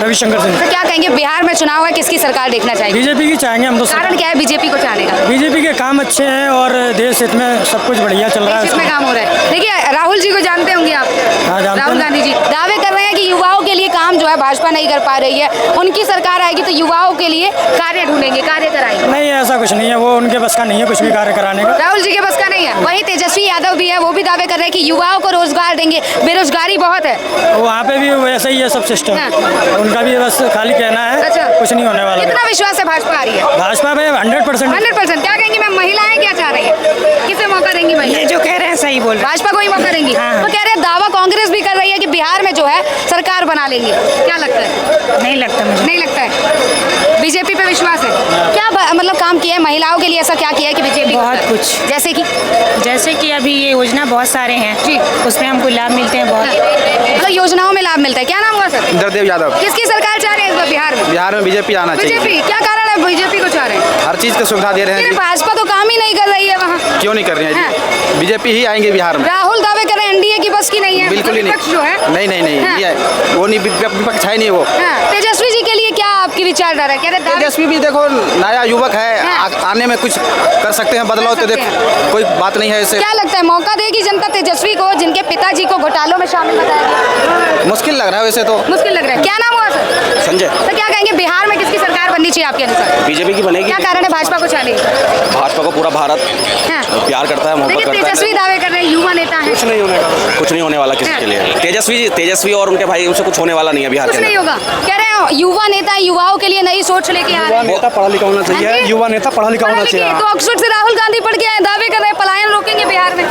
रविशंकर सिंह। तो क्या कहेंगे, बिहार में चुनाव है, किसकी सरकार देखना चाहिए? बीजेपी की चाहेंगे हम तो। कारण क्या है बीजेपी को चाहने का? बीजेपी के काम अच्छे हैं और देश हित में सब कुछ बढ़िया चल रहा है। इसमें काम हो रहा है। देखिए राहुल जी को जानते होंगे आप। हाँ, जानते राहुल हैं। गांधी जी दावे कर रहे हैं कि युवाओं के लिए काम जो है भाजपा नहीं कर पा रही है, उनकी सरकार आएगी तो युवाओं के लिए कार्य ढूंढेंगे, कार्य कराएंगे। नहीं, ऐसा कुछ नहीं है, वो उनके बस का नहीं है कुछ भी कार्य कराने का। राहुल जी के बस का नहीं है। वहीं तेजस्वी यादव भी है, वो भी दावे कर रहे हैं कि युवाओं को रोजगार देंगे, बेरोजगारी बहुत है। वहाँ पे भी वैसा ही है सब सिस्टम। हाँ। उनका भी बस खाली कहना है, अच्छा। कुछ नहीं होने वाला। कितना विश्वास है भाजपा आ रही है? भाजपा पे 100%। 100%। क्या कहेंगे मैम, महिलाएं क्या चाह रही है, किसे मौका देंगी महिला? ये जो कह रहे हैं सही बोल रहे भाजपा को ही मौका देंगी। हाँ। तो कह रहे हैं दावा कांग्रेस भी कर रही है कि बिहार में जो है सरकार बना लेंगे। क्या लगता है? हैं। नहीं लगता मुझे। नहीं लगता है। बीजेपी पे विश्वास है। क्या मतलब काम किया है महिलाओं के लिए, ऐसा क्या किया है कि बीजेपी? बहुत कुछ। जैसे कि अभी ये योजना बहुत सारे हैं जी। उसमें हमको लाभ मिलते हैं बहुत। मतलब योजनाओं में लाभ मिलता है। क्या नाम हुआ सर? इंद्रदेव यादव। किसकी सरकार चाह रहे हैं इस बार बिहार में? बिहार में बीजेपी आना चाहिए। बीजेपी। क्या कारण है बीजेपी को चाह रहे हैं? हर चीज की सुविधा दे रहे हैं लेकिन जी। भाजपा तो काम ही नहीं कर रही है वहाँ। क्यों नहीं कर रही है जी? बीजेपी ही आएंगे बिहार में। राहुल दावे कर रहे हैं एनडीए की बस की नहीं है। बिल्कुल ही विपक्ष जो है। नहीं नहीं नहीं हाँ। ये वो नहीं, विपक्ष है नहीं वो। हाँ, तेजस्वी जी के लिए क्या आपकी विचारधारा है? कह रहे दावे- तेजस्वी भी देखो नया युवक है, हाँ। आने में कुछ कर सकते हैं बदलाव, तो कर देख सकते कोई बात नहीं है ऐसे। क्या लगता है मौका देगी जनता तेजस्वी को, जिनके पिताजी को घोटालों में शामिल बताया गया? मुश्किल लग रहा है वैसे तो। मुश्किल लग रहा है। क्या नाम हुआ सर? संजय। तो क्या कहेंगे बिहार में किसकी सरकार बननी चाहिए आपके अनुसार? बीजेपी की बनेगी। क्या कारण है भाजपा को चाह रही है? भाजपा को पूरा भारत हाँ। प्यार करता है, मोहब्बत देखिए करता तेजस्वी है। दावे कर रहे हैं, युवा नेता है। कुछ नहीं होने वाला किसी के लिए। तेजस्वी और उनके भाई, उनसे कुछ होने वाला नहीं है बिहार कुछ के नहीं अंदर। होगा। कह रहे हैं युवा नेता युवाओं के लिए नई सोच लेके आ रहे हैं। नेता पढ़ा लिखा होना हाँ चाहिए, जी। युवा नेता पढ़ा लिखा होना पढ़े लिखे। चाहिए। तो ऑक्सफोर्ड से राहुल गांधी पढ़ के आए, दावे कर रहे हैं पलायन रोकेंगे बिहार में।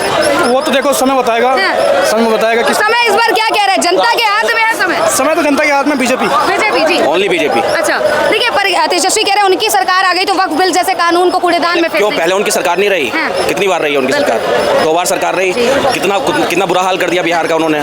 वो तो देखो समय बताएगा। हाँ। समय बताएगा कि समय इस बार क्या कह रहे हैं, जनता के हाथ में है समय? समय तो जनता के हाथ में। BJP BJP ji. Only BJP. अच्छा देखिए, पर तेजस्वी कह रहे हैं उनकी सरकार आ गई तो वक्फ बिल जैसे कानून को कूड़ेदान में फेंक क्यों, देंगे। पहले उनकी सरकार नहीं रही? हाँ। कितनी बार रही है उनकी बिल्कुल। सरकार? 2 बार सरकार रही। कितना बुरा हाल कर दिया बिहार का उन्होंने।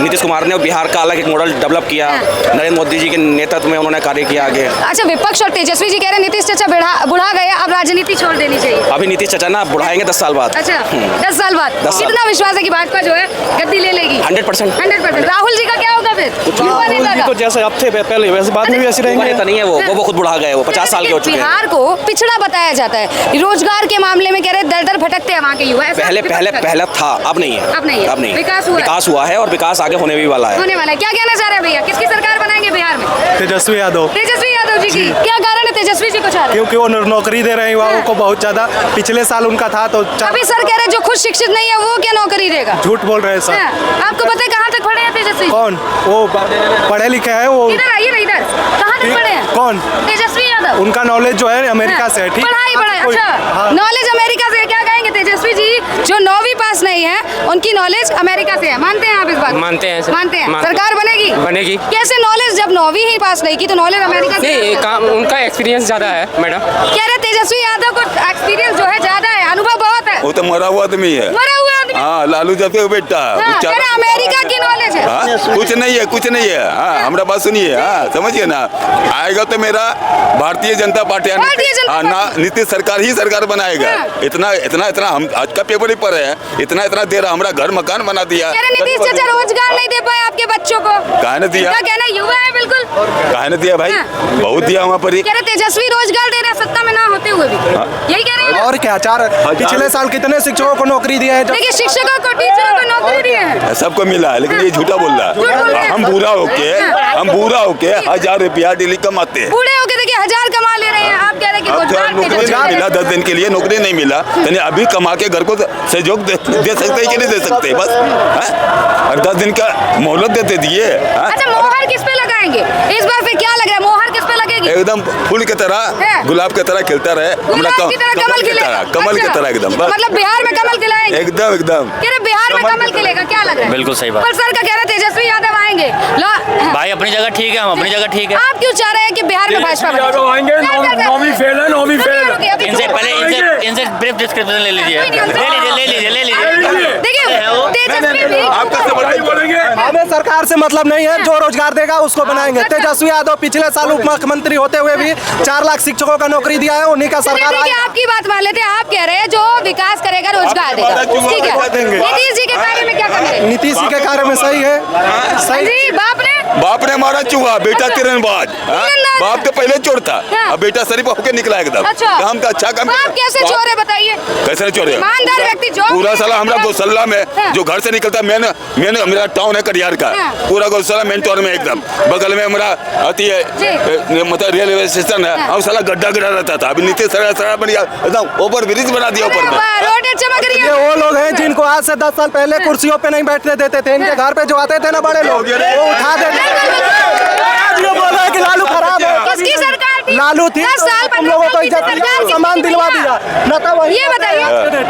नीतीश कुमार ने बिहार का अलग एक मॉडल डेवलप किया। हाँ। नरेंद्र मोदी जी के नेतृत्व में उन्होंने कार्य किया आगे। अच्छा, विपक्ष और तेजस्वी जी कह रहे हैं नीतीश चाचा बुढ़ा गए, अब राजनीति छोड़ देनी चाहिए। अभी नीतीश चाचा ना बुढ़ाएंगे 10 साल बाद। अच्छा 10 साल बाद 10 साल। कितना विश्वास है कि भाजपा जो है गद्दी ले लेगी? 100%। 100%। राहुल जी का क्या होगा फिर? युवा नेता का? तो जैसे अब थे पहले वैसे बाद में भी ऐसे वो रहेंगे। नेता नहीं है वो खुद बुढ़ा गए, वो 50 साल के हो चुके हैं। बिहार को पिछड़ा बताया जाता है रोजगार के मामले में। कह रहे दर दर भटकते हैं वहाँ के युवा। ऐसा पहले विपक्ष का- पहले था, अब नहीं है। अब नहीं है। विकास हुआ है और विकास आगे होने भी वाला है। होने वाला है। क्या कहना चाह रहे हैं भैया, किसकी सरकार बनाएंगे बिहार में? तेजस्वी यादव, तेजस्वी यादव जी की। क्या कारण है तेजस्वी जी को चाह रहे हैं? क्योंकि वो नौकरी दे रहे हैं युवाओं को बहुत ज्यादा। पिछले साल उनका था तो अभी सर कह रहे हैं जो खुद शिक्षित नहीं है वो क्या नौकरी देगा? झूठ बोल रहे हैं सर। हाँ, आपको पता है कहाँ तक पढ़े हैं तेजस्वी? कौन? वो पढ़े लिखे है वो। इधर आइए ना, इधर कहाँ तक पढ़े हैं? कौन? तेजस्वी यादव। उनका नॉलेज जो है अमेरिका से है। ठीक, पढ़ाई कोई- अच्छा हाँ। नॉलेज अमेरिका से है। क्या कहेंगे तेजस्वी जी जो 9वीं पास नहीं है उनकी नॉलेज अमेरिका से है? मानते हैं आप इस बात? मानते हैं सर। मानते हैं। मानते हैं। सरकार बनेगी? बनेगी। कैसे नॉलेज, जब 9वीं ही पास नहीं की तो नॉलेज अमेरिका से? नहीं, काम उनका एक्सपीरियंस ज़्यादा है मैडम। कह रहे तेजस्वी यादव को एक्सपीरियंस जो है ज्यादा है, अनुभव बहुत है। वो तो मरा हुआ आदमी है। मरा हुआ आदमी। हाँ, लालू जैसे बेटा। हाँ, कह रहे अमेरिका की नॉलेज है। हाँ, कुछ नहीं है। हाँ, हमारा बात सुनिए। हाँ, समझिए ना, आएगा तो मेरा भारतीय जनता पार्टी भारतीय जनता हाँ, ना नीतीश सरकार ही सरकार बनाएगा। हाँ। इतना हम आज का पेपर ही पढ़े हैं, इतना दे रहा, हमारा घर मकान बना दिया। कह रहे नीतीश चाचा रोजगार नहीं दे पाए आपके बच्चों को। काहे ने दिया? क्या कहना, युवा है बिल्कुल। काहे ने दिया भाई? हाँ। बहुत दिया वहाँ पर ही। कह रहे तेजस्वी रोजगार दे रहे हैं सत्ता में ना होते हुए भी। यही कह रहे हैं। और क्या पिछले साल कितने शिक्षकों को नौकरी दिया है? देखिए शिक्षकों को, टीचरों को नौकरी दी है। सबको मिला है, लेकिन ये झूठा बोल रहा झूठ बोल रहे है। हैं। हम बुरा होके 1000 रुपया डेली कमाते हैं। बूढ़े होके देखिए 1000 कमा ले रहे हैं, आप कह रहे हैं कि अब रोजगार नौकरी तेजस्वी नहीं मिला, 10 दिन के लिए नौकरी नहीं मिला, यानी अभी कमा के घर को सहयोग दे सकते हैं कि नहीं दे सकते? बस हाँ? और 10 दिन का मोहलत देते दिए। हाँ? अच्छा मोहर किस पे लगाएंगे इस बार, फिर क्या लग रहा है मोहर किस पे लगेगी? एकदम फूल की तरह, है। गुलाब की तरह खिलता रहे। गुलाब की तरह कमल खिलेगा? कमल की अच्छा। तरह एकदम। बस मतलब बिहार में कमल खिलाएंगे? एकदम कह रहे बिहार में कमल खिलेगा, क्या लग रहा है? बिल्कुल सही बात। पर सर का कह रहे तेजस्वी यादव आएंगे। भाई अपनी जगह ठीक है, हम अपनी जगह ठीक है। आप क्यों चाह रहे हैं कि बिहार में भाजपा बने? आएंगे, 9वीं फेल है, 9वीं फेल है। रुकिए, अभी इनसे ब्रीफ डिस्क्रिप्शन ले लीजिए। देखिए तेजस्वी भी आप कैसे बोलेंगे? हमें सरकार से मतलब नहीं है, जो रोजगार देगा उसको बनाएंगे। अच्छा। तेजस्वी यादव पिछले साल उप मुख्यमंत्री होते हुए भी 4 लाख शिक्षकों का नौकरी दिया है, उन्हीं का सरकार देखिए आपकी बात मान लेते हैं। आप कह रहे हैं जो विकास करेगा रोजगार देगा, ठीक है। नीतीश जी के कार्य में क्या करेंगे? नीतीश जी के कार्य में सही है। जी बाप ने बाप ने मारा चूहा, बेटा तीरंदाज। तीरंदाज। बाप तो पहले चोर था, हाँ। अब बेटा शरीफ होके निकला एकदम। अच्छा। काम का अच्छा काम। बाप कैसे चोर है बताइए? कैसे चोर है? ईमानदार व्यक्ति जो पूरा साला हमरा गौशाला में हाँ। जो घर से निकलता, मेन मेरा टाउन है कटिहार का, हाँ। पूरा गौशाला मेन टाउन में एकदम बगल में हमारा आती है मतलब रेलवे स्टेशन है, हाँ। और साला गड्ढा गड्ढा रहता था। अभी नीतीश सरकार बन गया, एकदम ओवर ब्रिज बना दिया ऊपर में। रोड चमक रही ये है। वो लोग हैं जिनको आज से 10 साल पहले कुर्सियों पे नहीं बैठने देते थे। इनके घर पे जो आते थे ना बड़े लोग, वो उठा देते थे। आज ये बोल रहा है कि लालू खराब है। किसकी सरकार थी? लालू थी 10 साल तो तुम लोगों को इज्जत सरकार दी, सामान किसकी दिलवा थी? दिया न तो वही। ये बताइए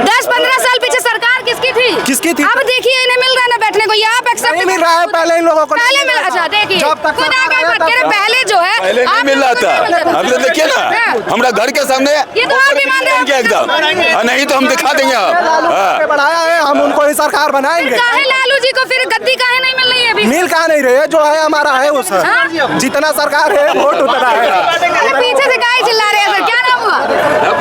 10-15 साल पीछे सरकार किसकी थी? किसकी थी? अब देखिए इन्हें मिल रहा है ना बैठने को, ये आप एक्सेप्ट नहीं मिल रहा है पहले इन लोगों को। पहले मिल, अच्छा देखिए जब तक खुद सरकार आगे आया बात तब करें, तक। पहले जो है पहले नहीं आप मिल रहा था, लोगों को अभी तो देखिए ना हाँ। हमारा घर के सामने ये तो आप भी मान रहे हो। क्या एकदम, नहीं तो हम दिखा देंगे लालू आप। पे बढ़ाया है, हम उनको ही सरकार बनाएंगे। काहे लालू जी को फिर गद्दी काहे नहीं मिल रही है अभी? मिल कहाँ नहीं रहे है, जो है हमारा है उस हाँ? जितना सरकार है वोट उतना है। अरे पीछे से काहे चिल्ला रहे हैं सर? क्या नाम हुआ?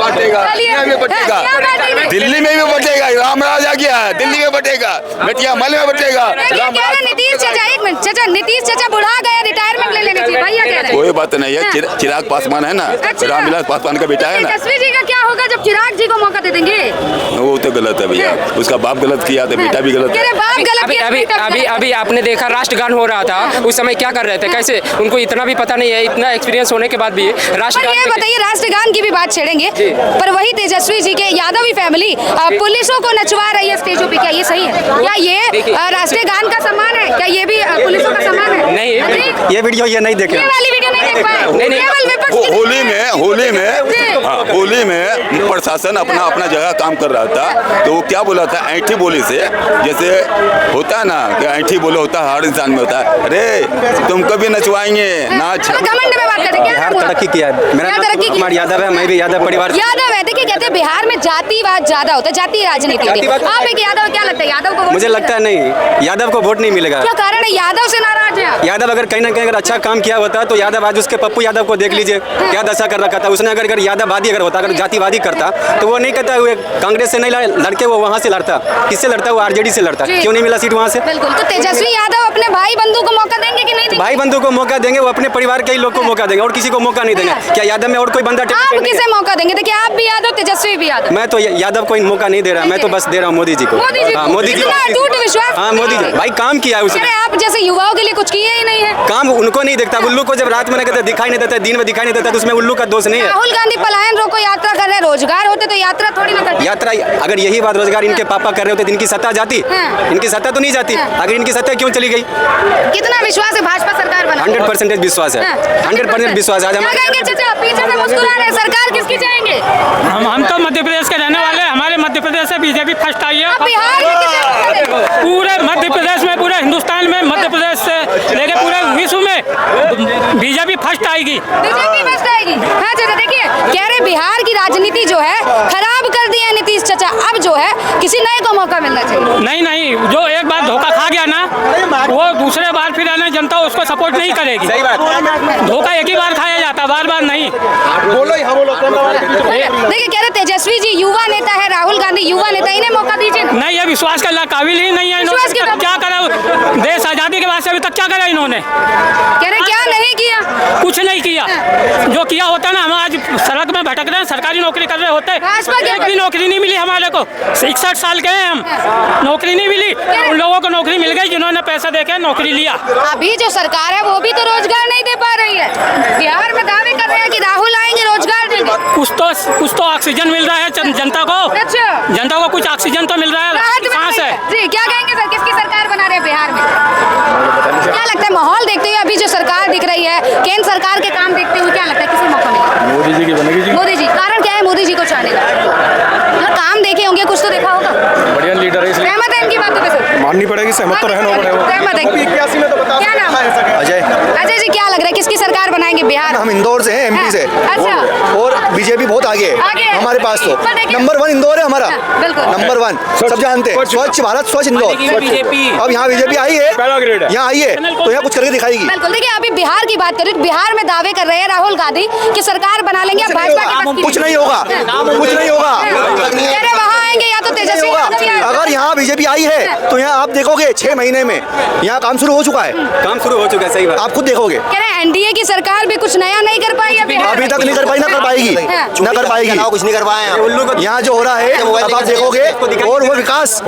बटेगा, चलिए। यहाँ भी बटेगा, क्या बात है? दिल्ली में भी बटेगा, राम राज आ गया, दिल्ली में बटेगा, बेटिया मल में बटेगा। देखिए, राम कह रहे नीतीश चाचा, एक मिनट चाचा, नीतीश चाचा बुढ़ा गया, रिटायरमेंट ले लेनी चाहिए, भैया कह रहे हैं। कोई बात नहीं है, चिराग पासवान है ना, अच्छा। रामविलास पासवान का बेटा है ना, तेजस्वी जी का क्या होगा जब चिराग जी को मौका दे देंगे? वो तो गलत है भैया, उसका बाप गलत किया तो बेटा भी गलत कह है। रहे बाप गलत अभी किया, अभी बेटा भी अभी गलत। अभी आपने देखा राष्ट्रगान हो रहा था, उस समय क्या कर रहे थे, कैसे उनको इतना भी पता नहीं है, इतना एक्सपीरियंस होने के बाद भी पर राष्ट्रगान ये पे- बताइए, राष्ट्रगान की भी बात छेड़ेंगे, जी। पर वही तेजस्वी जी के यादवी फैमिली पुलिसों को नचवा रही है स्टेजों पे, क्या ये सही है? क्या ये देखिए। राष्ट्रीय गान का सम्मान है? क्या ये भी पुलिसों का सम्मान है? नहीं। ये वीडियो ये नहीं देखे। ये वाली वीडियो नहीं देख पाए? नहीं। केवल विपक्ष की- होली में प्रशासन अपना अपना जगह काम कर रहा था, तो वो क्या बोला था ऐठी बोली से, जैसे होता है ना कि ऐठी बोले होता है, हर इंसान में होता है, अरे तुमको भी नचवाएंगे नाच। तो घमंड में बात करें, क्या बिहार नाम हुआ? तरक्की किया है। मेरा क्या नाम तरक्की कुमार की? यादव है, मैं भी यादव परिवार से। यादव है। देखिए कहते हैं बिहार में जातिवाद ज्यादा होता है, जाति राजनीति होती है। जातिवाद- आप एक यादव, क्या लगता है यादव को वोट मुझे लगता है नहीं, यादव को वोट नहीं मिलेगा। क्या कारण है? यादव से नाराज है आप? यादव अगर कहीं ना कहीं अगर अच्छा काम किया होता तो यादव आज उसके पप्पू यादव को देख लीजिए क्या दशा कर रखा था उसने। अगर यादववादी अगर होता, अगर जातिवादी करता तो वो नहीं कहता हुए कांग्रेस से नहीं लड़के, वो वहाँ से लड़ता। किससे लड़ता? वो आरजेडी से लड़ता। जी। क्यों नहीं मिला सीट वहाँ से? बिल्कुल। तो तेजस्वी यादव अपने भाई बंधु को मौका देंगे कि नहीं देंगे? भाई बंधु को मौका देंगे, वो अपने परिवार के ही लोग को मौका देंगे और किसी को मौका नहीं देंगे। क्या यादव में और कोई बंदा आप talented नहीं है? किसे मौका देंगे? देखिए आप भी यादव, तेजस्वी भी यादव। मैं तो यादव को मौका नहीं दे रहा, मैं तो बस दे रहा हूँ मोदी जी को। मोदी जी को? हाँ, मोदी जी इतना अटूट विश्वास? हाँ, मोदी जी भाई काम किया है उसने। अरे आप जैसे युवाओं के लिए कुछ किए ही नहीं है। काम उनको नहीं दिखता। उल्लू को जब रात में नहीं दिखाई नहीं देता, दिन में दिखाई नहीं देता, तो उसमें उल्लू का दोष नहीं है। राहुल गांधी पलायन रोको यात्रा कर रहे हैं, रोजगार होते तो यात्रा थोड़ी ना करते। यात्रा अगर यही बात रोजगार इनके पापा कर रहे होते तो इनकी सत्ता जाती। हाँ। इनकी सत्ता तो नहीं जाती। हाँ। अगर इनकी सत्ता क्यों चली गई? कितना विश्वास है भाजपा सरकार बना? 100% विश्वास है। 100% विश्वास है। आज क्या हमारे कहेंगे चाचा? पीछे से मुस्कुरा रहे हैं, सरकार किसकी चाहेंगे? हम तो मध्य प्रदेश के रहने वाले हैं, हमारे मध्य प्रदेश से बीजेपी फर्स्ट आई है। आप बिहार में किसे करेंगे? पूरे मध्य प्रदेश में, पूरे हिंदुस्तान में, मध्य प्रदेश से लेके पूरे विश्व में बीजेपी फर्स्ट आएगी। बीजेपी फर्स्ट आएगी। हाँ चाचा देखिए, कह रहे बिहार की राजनीति जो है खराब कर दी है नीतीश चाचा, अब जो है किसी नए को मौका मिलना चाहिए। नहीं, जो एक बार धोखा खा गया ना, वो दूसरे बार फिर आने जनता उसको सपोर्ट नहीं करेगी। सही बात। धोखा एक ही बार खाया जाता, बार बार नहीं। देखिए कह रहे तेजस्वी जी युवा नेता है, राहुल गांधी युवा नेता, इन्हें मौका दीजिए ना। नहीं, ये विश्वास करने काबिल ही नहीं है। विश्वास क्यों? इन्होंने क्या करा देश आजादी के बाद से अभी तक? क्या करा इन्होंने? कह रहे क्या नहीं किया? कुछ नहीं किया। जो किया होता ना, हम आज सड़क में भटक रहे हैं, सरकारी नौकरी कर रहे होते, भाजपा के एक भी नौकरी नहीं मिली हमारे को। 61 साल के हैं हम, नौकरी नहीं मिली। उन लोगों को नौकरी मिल गई जिन्होंने पैसा देके नौकरी लिया। अभी जो सरकार है वो भी तो रोजगार नहीं दे पा रही है। बिहार में दावे कर रहे हैं कि राहुल आएंगे रोजगार देंगे। कुछ तो ऑक्सीजन मिल रहा है जनता को। अच्छा, जनता को कुछ ऑक्सीजन तो मिल रहा है, राहत मिल सांस रही है। जी, क्या कहेंगे सर, किसकी सरकार बना रहे हैं बिहार में? क्या लगता है माहौल देखते हुए, अभी जो सरकार दिख रही है, केंद्र सरकार के काम देखते हुए क्या लगता है किसे मौका मिलेगा? मोदी जी की बनेगी जी। मोदी जी, कारण क्या है मोदी जी को चाहने का? मतलब काम देखे होंगे, कुछ तो देखा होगा। बढ़िया लीडर है इसलिए सहमत है इनकी बातों पे सर? माननी पड़ेगी, सहमत तो रहना पड़ेगा। सहमत है। 81 में तो बता क्या नाम? अजय, अजय जी, क्या लग रहा है किसकी सरकार बनाएंगे बिहार? हम इंदौर से हैं, एमपी से। अच्छा। और बीजेपी बहुत आगे है हमारे पास तो। नंबर 1 इंदौर है हमारा, नंबर 1 सब जानते हैं। स्वच्छ भारत स्वच्छ इंदौर। अब यहाँ बीजेपी आई है, यहाँ आई है तो यहाँ कुछ करके दिखाएगी। बिल्कुल। देखिए अभी बिहार की बात करें, बिहार में दावे कर रहे हैं राहुल गांधी कि सरकार बना लेंगे भाजपा की। कुछ नहीं होगा, कुछ नहीं होगा। वहाँ आएंगे या तो तेजस्वी। अगर यहाँ बीजेपी आई है तो यहाँ आप देखोगे 6 महीने में यहाँ काम शुरू हो चुका है। काम शुरू हो चुका है, सही बात। आप खुद देखोगे। कह रहे हैं एनडीए की सरकार भी कुछ नया नहीं कर पाई अभी तक नहीं कर पाई, ना कर पाएगी, ना कर पाएगी। कुछ नहीं करवाया यहाँ जो हो रहा है अब आप देखोगे। और वो विकास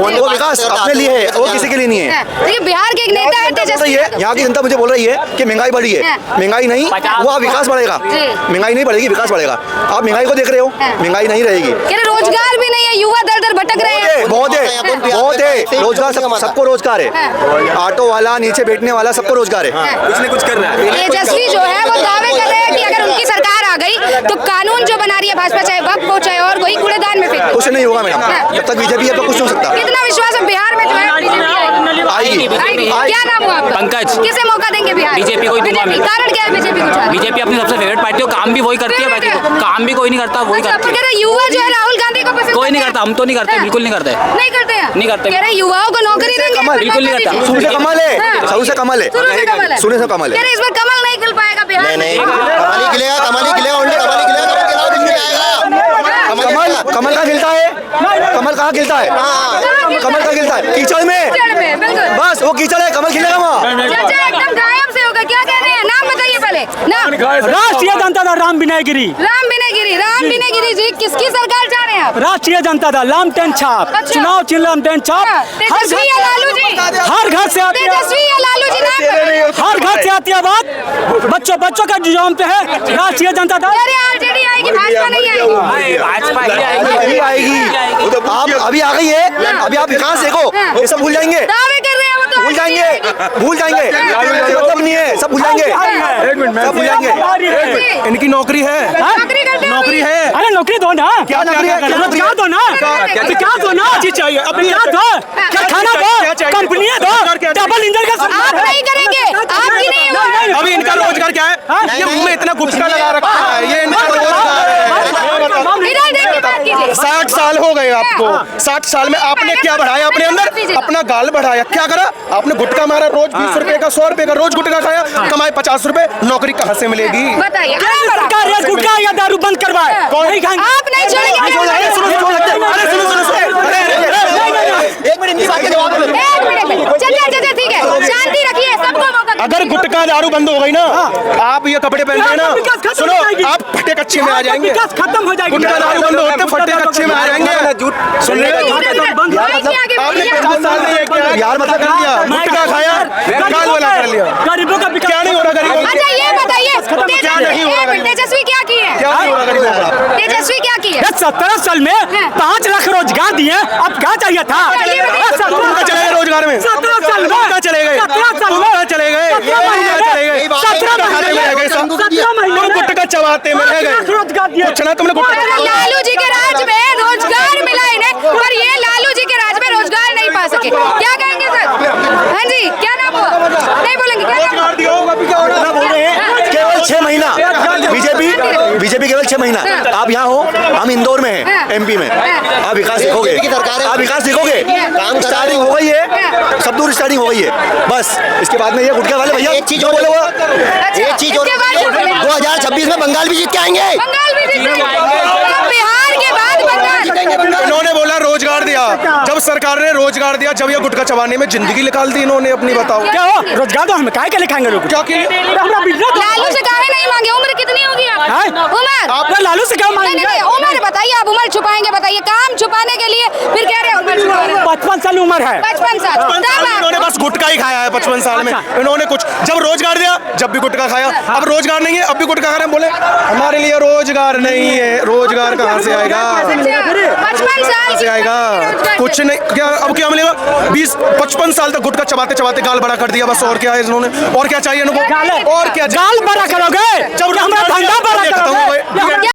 अपने लिए है और किसी के लिए नहीं है। देखिए बिहार के एक नेता है तेजस्वी। यहाँ की जनता मुझे बोल रही है कि महंगाई बढ़ी है। महंगाई नहीं, वो आप विकास बढ़ेगा। महंगाई नहीं बढ़ेगी, विकास बढ़ेगा। आप महंगाई को देख रहे हो, महंगाई नहीं रहेगी। रोजगार भी नहीं है, युवा दर दर भटक रहे हैं। बहुत है रोजगार, सबको रोजगार है। ऑटो वाला, नीचे बैठने वाला, सबको रोजगार है। कुछ न कुछ कर रहा है। तेजस्वी जो है वो दावे कर रहे हैं कि अगर उनकी सरकार आ गई तो कानून जो बना रही है भाजपा, चाहे वक्फ हो चाहे और कोई, कूड़ेदान में फेंक। कुछ नहीं होगा मैडम, जब तक बीजेपी है तो कुछ नहीं हो सकता। कितना विश्वास है बिहार में जो है आएगी। क्या नाम हुआ आपका? पंकज। किसे मौका देंगे बिहार? बीजेपी को ही दूंगा मैं। कारण क्या है बीजेपी को? बीजेपी अपनी सबसे फेवरेट पार्टी है, काम भी वही करती है, बाकी काम भी कोई नहीं करता, वही करती है। युवा जो है राहुल गांधी को पसंद कोई नहीं करता, हम तो नहीं करते, बिल्कुल नहीं करते। नहीं करते हैं, नहीं करते। कह रहे युवाओं को नौकरी देंगे, बिल्कुल नहीं करता। शुरू से कमल है, शुरू से कमल है, शुरू से कमल है। इस बार कमल नहीं खिल पाएगा बिहार में। कमल ही खिलेगा, कमल ही खिलेगा, कमल कहाँ खिलता है? कमल कहाँ खिलता है? कमल कहाँ खिलता है? कीचड़ में। बस वो कीचड़ है, कमल खिलेगा वहाँ। एकदम गायब से होगा। क्या कह रहे हैं? नाम बताइए पहले। नाम? राष्ट्रीय जनता दल राम विनय गिरी। राम विनय गिरी जी, किसकी सरकार चाह रहे हैं आप? राष्ट्रीय जनता दल लामटेन छाप। चुनाव चिन्ह लामटेन छाप। तेजस्वी या लालू जी? हर घर से आती है, तेजस्वी या लालू जी नाम? हर घर से आती है बात। बच्चों का जुजाम पे है राष्ट्रीय जनता दल। आरजेडी आएगी, भाजपा नहीं आएगी। भाजपा अभी आएगी। आप अभी आ गई है, अभी आप विकास देखो, ये सब भूल जाएंगे, दावे कर रहे हैं वो तो। भूल जाएंगे, मतलब नहीं है, सब भूल जाएंगे, सब भूल जाएंगे। इनकी नौकरी है, नौकरी है। अरे नौकरी दो ना। क्या नौकरी है? क्या दो ना, क्या दो ना, चीज चाहिए अपनी, क्या दो, क्या खाना दो, कंपनियां दो, डबल इंजन का। आप नहीं करेंगे, आपकी नहीं होगा। अभी इनका रोजगार क्या है? ये मुंह में इतना गुटखा लगा रखा है, ये इनका रोजगार है। 60 साल हो गए आपको, 60 साल में आपने क्या बढ़ाया अपने अंदर? अपना गाल बढ़ाया। क्या करा आपने? गुटखा मारा, रोज 20 रुपए का, 100 रुपए का रोज गुटखा खाया, कमाए 50 रुपए। नौकरी कहाँ से मिलेगी? बताइए। सरकार गुटखा या दारू बंद करवाए। आप नहीं छोड़ेंगे। एक मिनट, चलिए ठीक है, शांति रखिए, सबको मौका। अगर गुटखा दारू बंद हो गई ना, आप ये कपड़े पहन रहे ना, सुनो, आप फटे कच्चे में आ जाएंगे। खत्म हो जाएगी। गुटखा दारू बंद होते फटे कच्चे में आ जाएंगे। सुन रहे हो? आपने 50 साल में ये किया, यार मतलब कर दिया, गुटखा खाया, गाल वाला कर लिया। गरीबों का क्या नहीं हो रहा गरीबों का? अच्छा ये बताइए, क्या नहीं हो रहा? तेजस्वी क्या किए? क्या नहीं हो रहा गरीबों का? तेजस्वी क्या किए? 17 साल में 5 लाख रोजगार दिए, अब क्या चाहिए था? चले गए रोजगार में, 17 साल में चले गए, 17 साल में चले गए, 17 महीने तुम गुटखा चबाते में रह गए। रोजगार दिए। पूछना तुमने गुटखा। लालू जी के राज में रोजगार मिला इन्हें, पर ये लालू जी के राज में रोजगार नहीं पा सके। क्या कहेंगे सर? हाँ जी, क्या नाम हुआ? नहीं बोलेंगे, क्या नाम? केवल 6 महीना बीजेपी केवल 6 महीना। आप यहाँ हो, हम इंदौर में हैं, MP में। आप विकास देखोगे, आप विकास देखोगे, स्टार्टिंग हो गई है, सब दूर स्टार्टिंग हो गई है। बस इसके बाद में ये गुटखा वाले भैया एक चीज बोले, वो एक चीज 2026 में बंगाल भी जीत के आएंगे। बंगाल भी जीत जाएंगे। बिहार के बाद बंगाल। इन्होंने बोला रोजगार दिया, जब सरकार ने रोजगार दिया, जब ये गुटखा चबाने में जिंदगी निकाल दी इन्होंने अपनी। बताओ क्या हो? रोजगार तो हम काहे के लिखाएंगे लोग? क्या किए? लालू से काहे नहीं मांगे? उम्र कितनी होगी आप? उम्र आप लालू से क्या मांगेंगे? नहीं, उम्र बताइए, आप उम्र छुपाएंगे, बताइए। काम छुपाने के लिए फिर कह रहे हैं उम्र छुपाने। 55 साल उम्र है। 55 साल। इन्होंने बस गुटखा ही खाया है 55 साल में। इन्होंने कुछ जब रोजगार दिया, जब भी गुटखा खाया। अब रोजगार नहीं है, अब भी गुटखा खा रहे हैं। बोले हमारे लिए रोजगार नहीं है। रोजगार कहाँ से आएगा? 55 साल से आएगा कुछ नहीं। क्या अब क्या मिलेगा? 20-55 साल तक गुटखा चबाते चबाते गाल बड़ा कर दिया, बस। और क्या है इन्होंने? और क्या चाहिए इनको? और क्या? गाल बड़ा करोगे, जब हमारा धंधा बड़ा करोगे।